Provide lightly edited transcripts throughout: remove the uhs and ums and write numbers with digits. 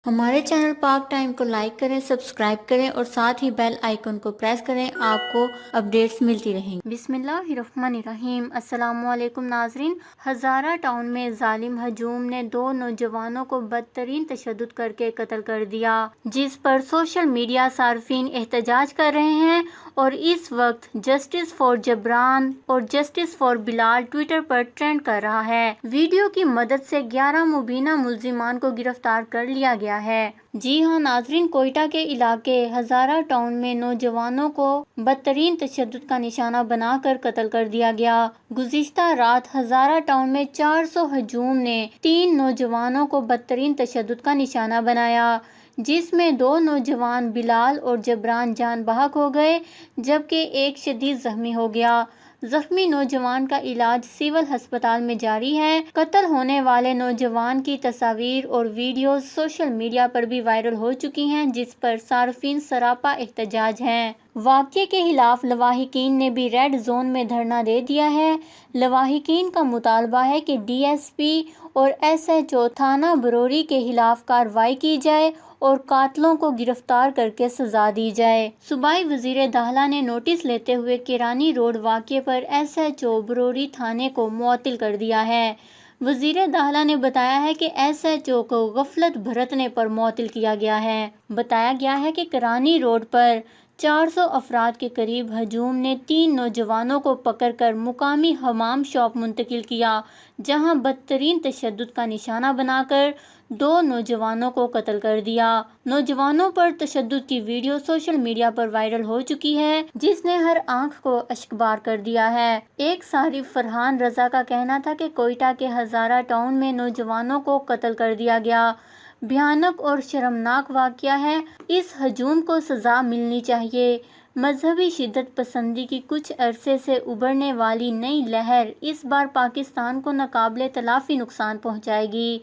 ہمارے چینل پاک ٹائم کو لائک کریں، سبسکرائب کریں اور ساتھ ہی بیل آئیکن کو پریس کریں، آپ کو اپڈیٹس ملتی رہیں گی۔ بسم اللہ الرحمن الرحیم۔ السلام علیکم ناظرین۔ ہزارہ ٹاؤن میں ظالم ہجوم نے 2 نوجوانوں کو بدترین تشدد کرکے قتل کر دیا، جس پر سوشل میڈیا صارفین احتجاج کر رہے ہیں اور اس وقت جسٹس فار جبران اور جسٹس فار بلال ٹویٹر پر ٹرینڈ کر رہا ہے۔ ویڈیو کی مدد سے 11 مبینہ ملزمان کو گرفتار کر لیا گیا ہے۔ جی ہاں ناظرین، کوئٹہ کے علاقے ہزارہ ٹاؤن میں نوجوانوں کو بدترین تشدد کا نشانہ بنا کر قتل کر دیا گیا۔ گزشتہ رات ہزارہ ٹاؤن میں 400 ہجوم نے 3 نوجوانوں کو بدترین تشدد کا نشانہ بنایا، جس میں 2 نوجوان بلال اور جبران جان بحق ہو گئے جبکہ ایک شدید زخمی ہو گیا۔ زخمی نوجوان کا علاج سول ہسپتال میں جاری ہے۔ قتل ہونے والے نوجوان کی تصاویر اور ویڈیوز سوشل میڈیا پر بھی وائرل ہو چکی ہیں، جس پر صارفین سراپا احتجاج ہیں۔ واقعے کے خلاف لواحقین نے بھی ریڈ زون میں دھرنا دے دیا ہے۔ لواحقین کا مطالبہ ہے کہ ڈی ایس پی اور ایس ایچ او تھانہ بروری کے خلاف کارروائی کی جائے اور قاتلوں کو گرفتار کرکے سزا دی جائے۔ صوبائی وزیر داخلہ نے نوٹس لیتے ہوئے کیرانی روڈ واقعے پر ایس ایچ او بروری تھانے کو معطل کر دیا ہے۔ وزیر داخلہ نے بتایا ہے کہ ایس ایچ او کو غفلت برتنے پر معطل کیا گیا ہے۔ بتایا گیا ہے کہ کیرانی روڈ پر 400 افراد کے قریب ہجوم نے 3 نوجوانوں کو پکڑ کر مقامی حمام شاپ منتقل کیا، جہاں بدترین تشدد کا نشانہ بنا کر 2 نوجوانوں کو قتل کر دیا۔ نوجوانوں پر تشدد کی ویڈیو سوشل میڈیا پر وائرل ہو چکی ہے، جس نے ہر آنکھ کو اشکبار کر دیا ہے۔ ایک صارف فرحان رضا کا کہنا تھا کہ کوئٹہ کے ہزارہ ٹاؤن میں نوجوانوں کو قتل کر دیا گیا، بھیانک اور شرمناک واقعہ ہے، اس ہجوم کو سزا ملنی چاہیے۔ مذہبی شدت پسندی کی کچھ عرصے سے ابھرنے والی نئی لہر اس بار پاکستان کو ناقابل تلافی نقصان پہنچائے گی۔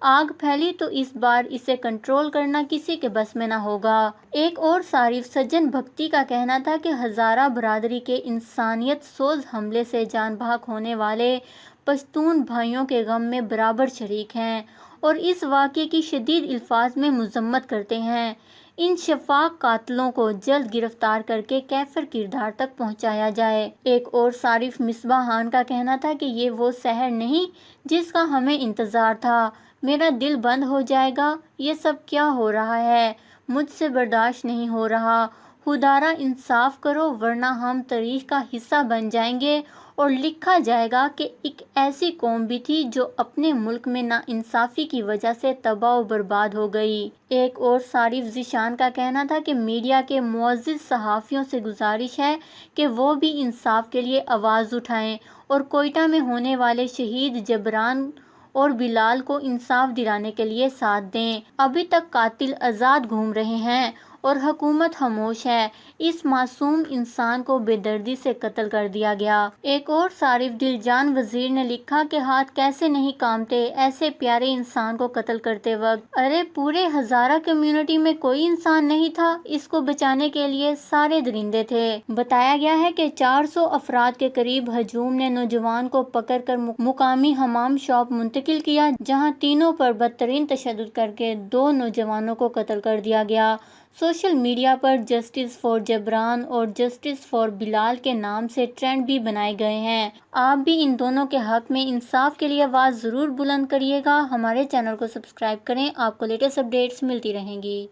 آگ پھیلی تو اس بار اسے کنٹرول کرنا کسی کے بس میں نہ ہوگا۔ ایک اور صارف سجن بھکتی کا کہنا تھا کہ ہزارہ برادری کے انسانیت سوز حملے سے جان بحق ہونے والے پشتون بھائیوں کے غم میں برابر شریک ہیں اور اس واقعے کی شدید الفاظ میں مذمت کرتے ہیں۔ ان شفاق قاتلوں کو جلد گرفتار کرکے کیفر کردار تک پہنچایا جائے۔ ایک اور صارف مصباح خان کا کہنا تھا کہ یہ وہ سحر نہیں جس کا ہمیں انتظار تھا، میرا دل بند ہو جائے گا، یہ سب کیا ہو رہا ہے، مجھ سے برداشت نہیں ہو رہا، خدارا انصاف کرو ورنہ ہم تاریخ کا حصہ بن جائیں گے اور لکھا جائے گا کہ ایک ایسی قوم بھی تھی جو اپنے ملک میں ناانصافی کی وجہ سے تباہ و برباد ہو گئی۔ ایک اور صارف ذیشان کا کہنا تھا کہ میڈیا کے معزز صحافیوں سے گزارش ہے کہ وہ بھی انصاف کے لیے آواز اٹھائیں اور کوئٹہ میں ہونے والے شہید جبران اور بلال کو انصاف دلانے کے لیے ساتھ دیں۔ ابھی تک قاتل آزاد گھوم رہے ہیں اور حکومت خاموش ہے، اس معصوم انسان کو بے دردی سے قتل کر دیا گیا۔ ایک اور صارف دل جان وزیر نے لکھا کہ ہاتھ کیسے نہیں کانپتے ایسے پیارے انسان کو قتل کرتے وقت، ارے پورے ہزارہ کمیونٹی میں کوئی انسان نہیں تھا، اس کو بچانے کے لیے سارے درندے تھے۔ بتایا گیا ہے کہ 400 افراد کے قریب ہجوم نے نوجوان کو پکڑ کر مقامی حمام شاپ منتقل کیا، جہاں تینوں پر بدترین تشدد کرکے 2 نوجوانوں کو قتل کر دیا گیا۔ سوشل میڈیا پر جسٹس فار جبران اور جسٹس فار بلال کے نام سے ٹرینڈ بھی بنائے گئے ہیں۔ آپ بھی ان دونوں کے حق میں انصاف کے لیے آواز ضرور بلند کریے گا۔ ہمارے چینل کو سبسکرائب کریں، آپ کو لیٹسٹ اپڈیٹس ملتی رہیں گی۔